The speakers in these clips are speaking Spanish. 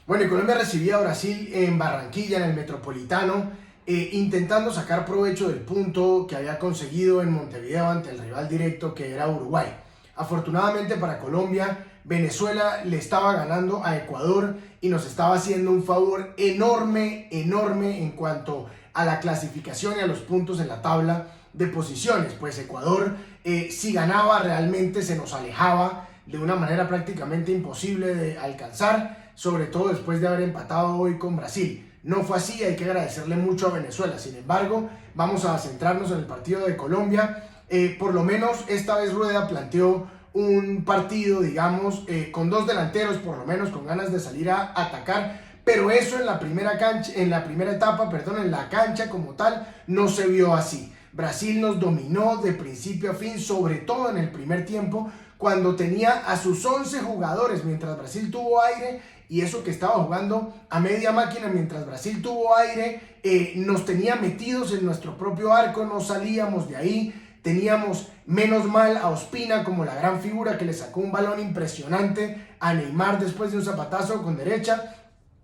Bueno, y Colombia recibía a Brasil en Barranquilla, en el Metropolitano, intentando sacar provecho del punto que había conseguido en Montevideo ante el rival directo que era Uruguay. Afortunadamente para Colombia, Venezuela le estaba ganando a Ecuador y nos estaba haciendo un favor enorme en cuanto a la clasificación y a los puntos en la tabla de posiciones. Pues Ecuador, si ganaba, realmente se nos alejaba de una manera prácticamente imposible de alcanzar, sobre todo después de haber empatado hoy con Brasil. No fue así, hay que agradecerle mucho a Venezuela. Sin embargo, vamos a centrarnos en el partido de Colombia. Por lo menos esta vez Rueda planteó un partido, digamos, con dos delanteros, por lo menos con ganas de salir a atacar, pero eso en la primera etapa, en la cancha como tal, no se vio así. Brasil nos dominó de principio a fin, sobre todo en el primer tiempo, cuando tenía a sus 11 jugadores, mientras Brasil tuvo aire, y eso que estaba jugando a media máquina, mientras Brasil tuvo aire, nos tenía metidos en nuestro propio arco, no salíamos de ahí. Teníamos menos mal a Ospina como la gran figura que le sacó un balón impresionante a Neymar después de un zapatazo con derecha.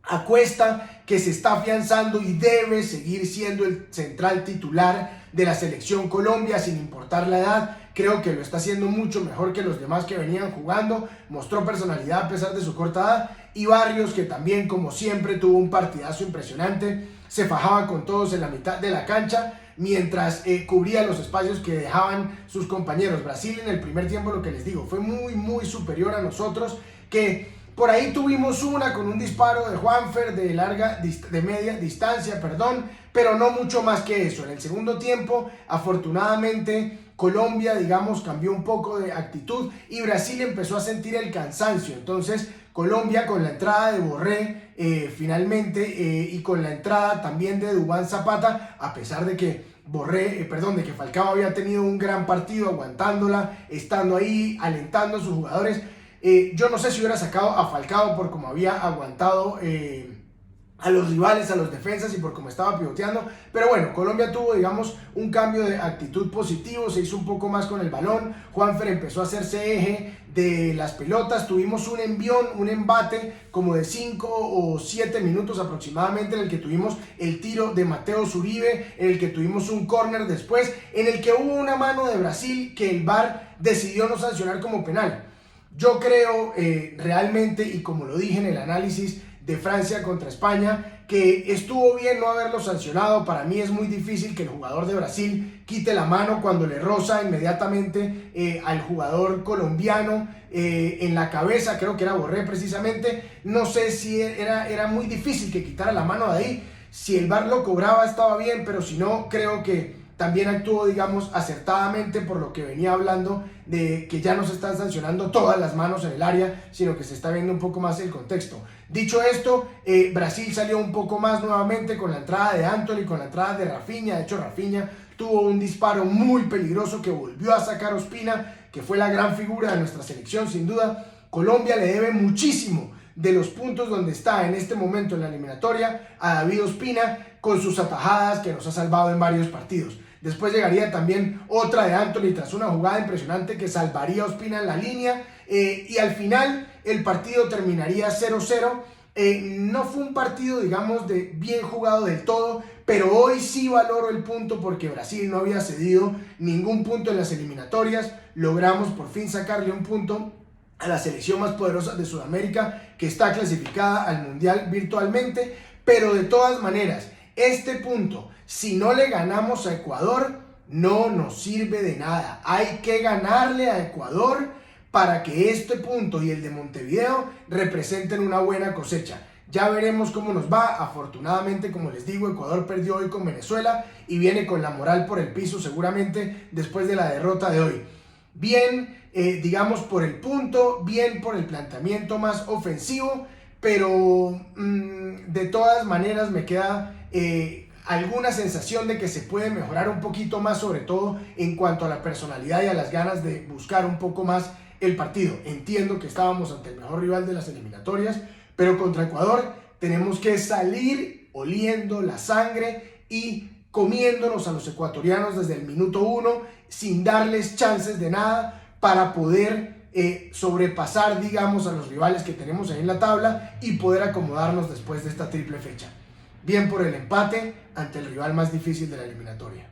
A Cuesta, que se está afianzando y debe seguir siendo el central titular de la selección Colombia sin importar la edad. Creo que lo está haciendo mucho mejor que los demás que venían jugando. Mostró personalidad a pesar de su corta edad. Y Barrios, que también, como siempre, tuvo un partidazo impresionante. Se fajaba con todos en la mitad de la cancha mientras cubría los espacios que dejaban sus compañeros. Brasil en el primer tiempo, lo que les digo, fue muy superior a nosotros, que por ahí tuvimos una con un disparo de Juanfer de media distancia, pero no mucho más que eso. En el segundo tiempo, afortunadamente, Colombia, digamos, cambió un poco de actitud y Brasil empezó a sentir el cansancio. Entonces, Colombia, con la entrada de Borré, finalmente, y con la entrada también de Duván Zapata, a pesar de que de que Falcao había tenido un gran partido aguantándola, estando ahí, alentando a sus jugadores. Yo no sé si hubiera sacado a Falcao por cómo había aguantado a los rivales, a los defensas y por cómo estaba pivoteando, pero bueno, Colombia tuvo, digamos, un cambio de actitud positivo, se hizo un poco más con el balón, Juanfer empezó a hacerse eje de las pelotas, tuvimos un envión, un embate como de 5 o 7 minutos aproximadamente, en el que tuvimos el tiro de Mateo Zuribe, en el que tuvimos un córner después, en el que hubo una mano de Brasil que el VAR decidió no sancionar como penal. Yo creo realmente, y como lo dije en el análisis de Francia contra España, que estuvo bien no haberlo sancionado. Para mí es muy difícil que el jugador de Brasil quite la mano cuando le roza inmediatamente al jugador colombiano en la cabeza, creo que era Borré precisamente. No sé si era muy difícil que quitara la mano de ahí. Si el VAR lo cobraba estaba bien, pero si no, creo que también actuó, digamos, acertadamente, por lo que venía hablando de que ya no se están sancionando todas las manos en el área, sino que se está viendo un poco más el contexto. Dicho esto, Brasil salió un poco más nuevamente con la entrada de Antony, con la entrada de Rafinha. De hecho, Rafinha tuvo un disparo muy peligroso que volvió a sacar Ospina, que fue la gran figura de nuestra selección, sin duda. Colombia le debe muchísimo de los puntos donde está en este momento en la eliminatoria a David Ospina, con sus atajadas que nos ha salvado en varios partidos. Después llegaría también otra de Antony tras una jugada impresionante que salvaría a Ospina en la línea, y al final el partido terminaría 0-0. No fue un partido, digamos, de bien jugado del todo, pero hoy sí valoro el punto porque Brasil no había cedido ningún punto en las eliminatorias. Logramos por fin sacarle un punto a la selección más poderosa de Sudamérica, que está clasificada al Mundial virtualmente, pero de todas maneras, este punto, si no le ganamos a Ecuador, no nos sirve de nada. Hay que ganarle a Ecuador para que este punto y el de Montevideo representen una buena cosecha. Ya veremos cómo nos va. Afortunadamente, como les digo, Ecuador perdió hoy con Venezuela y viene con la moral por el piso seguramente después de la derrota de hoy. Bien, digamos, por el punto, bien por el planteamiento más ofensivo, pero de todas maneras me queda alguna sensación de que se puede mejorar un poquito más, sobre todo en cuanto a la personalidad y a las ganas de buscar un poco más el partido. Entiendo que estábamos ante el mejor rival de las eliminatorias, pero contra Ecuador tenemos que salir oliendo la sangre y comiéndonos a los ecuatorianos desde el minuto 1, sin darles chances de nada, para poder sobrepasar, digamos, a los rivales que tenemos ahí en la tabla y poder acomodarnos después de esta triple fecha. Bien por el empate ante el rival más difícil de la eliminatoria.